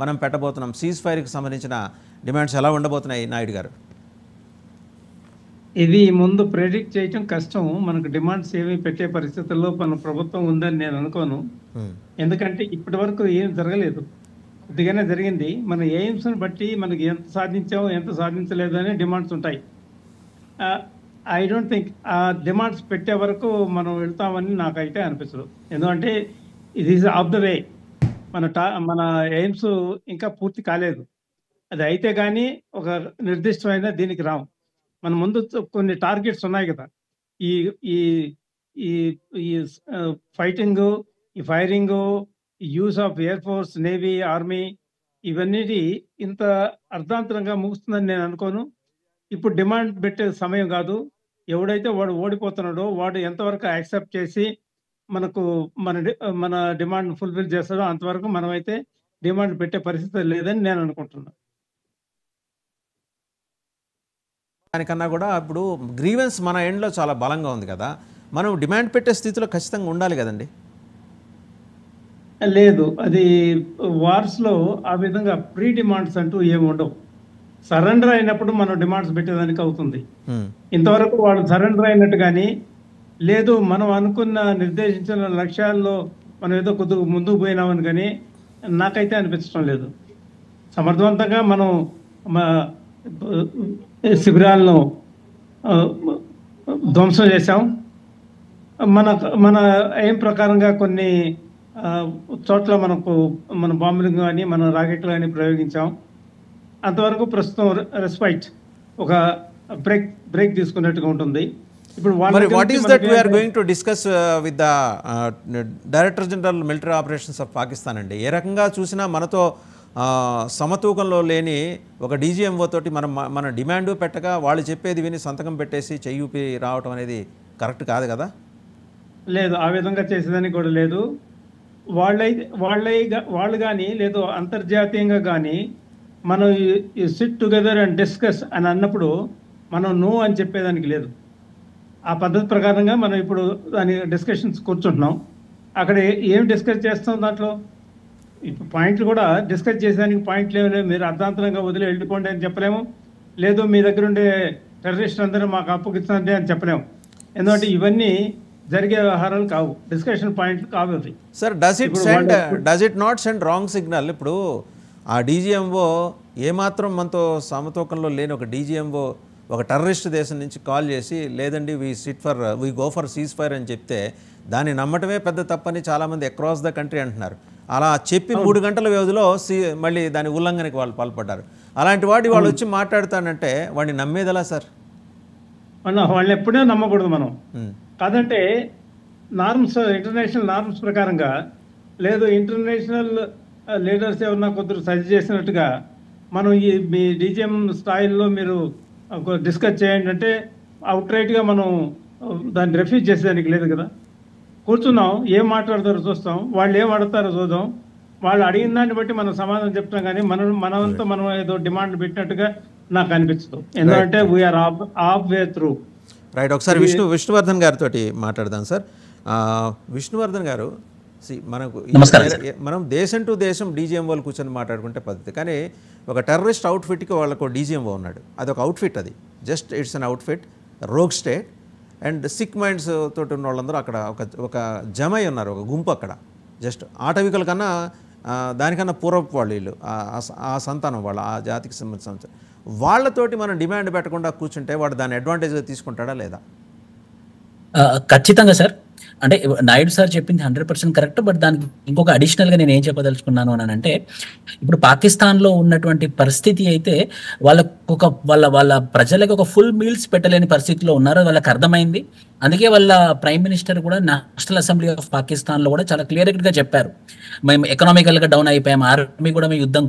మనం పెట్టబోతున్నాం? సీజ్ ఫైర్కి సంబంధించిన డిమాండ్స్ ఎలా ఉండబోతున్నాయి నాయుడు గారు? ఇది ముందు ప్రెడిక్ట్ చేయటం కష్టం. మనకు డిమాండ్స్ ఏమి పెట్టే పరిస్థితుల్లో మన ప్రభుత్వం ఉందని నేను అనుకోను. ఎందుకంటే ఇప్పటి వరకు ఏం జరగలేదు, కొద్దిగానే జరిగింది. మన ఎయిమ్స్ని బట్టి మనకి ఎంత సాధించాము ఎంత సాధించలేదు అనే డిమాండ్స్ ఉంటాయి. ఐ డోంట్ థింక్ ఆ డిమాండ్స్ పెట్టే వరకు మనం వెళ్తామని నాకైతే అనిపించదు. ఎందుకంటే ఇది ఈజ్ ఆఫ్ ద వే. మన ఎయిమ్స్ ఇంకా పూర్తి కాలేదు. అది అయితే కానీ ఒక నిర్దిష్టమైన దీనికి రాము. మన ముందు కొన్ని టార్గెట్స్ ఉన్నాయి కదా. ఈ ఈ ఈ ఈ ఫైటింగ్, ఈ firing, use of air force, navy, army ఇవన్నీ ఇంత అర్ధాంతరంగా ముగుస్తుందని నేను అనుకోను. ఇప్పుడు డిమాండ్ పెట్టే సమయం కాదు. ఎవడైతే వాడు ఓడిపోతున్నాడో వాడు ఎంతవరకు యాక్సెప్ట్ చేసి మనకు మన డిమాండ్ ఫుల్ఫిల్ చేస్తాడో అంతవరకు మనమైతే డిమాండ్ పెట్టే పరిస్థితి లేదని నేను అనుకుంటున్నాను. దానికన్నా కూడా ఇప్పుడు గ్రీవెన్స్ మన ఎండ్లో చాలా బలంగా ఉంది కదా, మనం డిమాండ్ పెట్టే స్థితిలో ఖచ్చితంగా ఉండాలి కదండి. లేదు, అది వార్స్లో ఆ విధంగా ప్రీ డిమాండ్స్ అంటూ ఏమి ఉండవు. సరెండర్ అయినప్పుడు మనం డిమాండ్స్ పెట్టేదానికి అవుతుంది. ఇంతవరకు వాళ్ళు సరెండర్ అయినట్టు కానీ లేదు, మనం అనుకున్న నిర్దేశించిన లక్ష్యాల్లో మనం ఏదో కొద్దిగా ముందుకు పోయినామని కానీ నాకైతే అనిపించడం లేదు. సమర్థవంతంగా మనం శిబిరాలను ధ్వంసం చేశాం. మన ఎయిమ్ ప్రకారంగా కొన్ని చోట్ల మన బాంబులు కానీ మన రాకెట్లు కానీ ప్రయోగించాం. అంతవరకు ప్రస్తుతం రెస్పైట్, ఒక బ్రేక్ తీసుకున్నట్టుగా ఉంటుంది. ఇప్పుడు what is that we're going to discuss with the director general military operations of Pakistan అండి. ఏ రకంగా చూసినా మనతో సమతూకంలో లేని ఒక డీజీఎంఓ తోటి మన డిమాండ్ పెట్టగా వాళ్ళు చెప్పేది విని సంతకం పెట్టేసి చెయ్యూపి రావటం అనేది కరెక్ట్ కాదు కదా. లేదు, ఆ విధంగా చేసేదానికి కూడా లేదు. వాళ్ళు కానీ లేదు అంతర్జాతీయంగా కానీ మనం సిట్ టుగెదర్ అండ్ డిస్కస్ అని అన్నప్పుడు మనం నో అని చెప్పేదానికి లేదు. ఆ పద్ధతి ప్రకారంగా మనం ఇప్పుడు దాని డిస్కషన్స్ కూర్చుంటున్నాం. అక్కడ ఏం డిస్కస్ చేస్తాం, దాంట్లో ఇప్పుడు పాయింట్లు కూడా డిస్కస్ చేసేదానికి పాయింట్లు ఏమి లేవు. మీరు అర్ధాంతరంగా వదిలి వెళ్ళిపోండి అని చెప్పలేము, లేదు మీ దగ్గర ఉండే టెర్రరిస్ట్ అందరూ మాకు అప్పగిస్తుంది అని చెప్పలేము. ఎందుకంటే ఇవన్నీ జరిగే వ్యవహారాలు కావు, డిస్కషన్ పాయింట్లు కావు అవి. Sir, does it not send wrong signal? ఇప్పుడు ఆ డీజీఎంఓ ఏమాత్రం మనతో సమతూకంలో లేని ఒక డీజీఎంఓ ఒక టెర్రరిస్ట్ దేశం నుంచి కాల్ చేసి లేదండి we go for cease fire అని చెప్తే దాన్ని నమ్మటమే పెద్ద తప్పని చాలామంది అక్రాస్ ద కంట్రీ అంటున్నారు. అలా చెప్పి 3 గంటల వ్యవధిలో మళ్ళీ దాని ఉల్లంఘనకి వాళ్ళు పాల్పడ్డారు. అలాంటి వాళ్ళు వచ్చి మాట్లాడుతానంటే వాడిని నమ్మేదలా సార్? వాళ్ళని ఎప్పుడే నమ్మకూడదు మనం. కాదంటే నార్మ్స్, ఇంటర్నేషనల్ నార్మ్స్ ప్రకారంగా లేదు, ఇంటర్నేషనల్ లీడర్స్ ఎవరన్నా కొద్దిగా సజెస్ట్ చేసినట్టుగా మనం మీ డీజీఎం స్థాయిలో మీరు డిస్కస్ చేయండి అంటే అవుట్ రైట్గా మనం దాన్ని రిఫ్యూజ్ చేసేదానికి లేదు కదా. కూర్చున్నాం, ఏం మాట్లాడతారో చూస్తాం, వాళ్ళు ఏం అడుగుతారో చూద్దాం. వాళ్ళు అడిగిన దాన్ని బట్టి మనం సమాధానం చెప్తాం. కానీ మనంతా మనం ఏదో డిమాండ్ పెట్టినట్టుగా నాకు అనిపించదు. ఎందుకంటే we're halfway through. Right, ఒకసారి విష్ణువర్ధన్ గారితో మాట్లాడదాం సార్. విష్ణువర్ధన్ గారు, మనం దేశం టు దేశం డీజీఎంఓలు కూర్చొని మాట్లాడుకుంటే పద్ధతి, కానీ ఒక టెర్రరిస్ట్ అవుట్ఫిట్కి వాళ్ళకు డీజీఎంఓ ఉన్నాడు. అదొక అవుట్ఫిట్, అది just it's an outfit, rogue state and sick minds తోటి ఉన్న వాళ్ళందరూ అక్కడ ఒక జమై ఉన్నారు, ఒక గుంపు. అక్కడ జస్ట్ ఆటవికుల కన్నా దానికన్నా పూర్వపు వాళ్ళు వీళ్ళు, ఆ సంతానం వాళ్ళు, ఆ జాతికి సంబంధించిన వాళ్ళతోటి మనం డిమాండ్ పెట్టకుండా కూర్చుంటే వాడు దాన్ని అడ్వాంటేజ్గా తీసుకుంటాడా లేదా? ఖచ్చితంగా సార్. అంటే నాయుడు సార్ చెప్పింది 100% కరెక్ట్. బట్ దానికి ఇంకొక అడిషనల్గా నేను ఏం చెప్పదలుచుకున్నాను అని అంటే, ఇప్పుడు పాకిస్తాన్లో ఉన్నటువంటి పరిస్థితి అయితే వాళ్ళ ప్రజలకు ఒక ఫుల్ మీల్స్ పెట్టలేని పరిస్థితిలో ఉన్నారు, వాళ్ళకి అర్థమైంది. అందుకే వాళ్ళ ప్రైమ్ మినిస్టర్ కూడా నేషనల్ అసెంబ్లీ ఆఫ్ పాకిస్తాన్లో కూడా చాలా క్లియర్గా చెప్పారు, మేము ఎకనామికల్గా డౌన్ అయిపోయాం, ఆర్మీ కూడా మీ యుద్ధం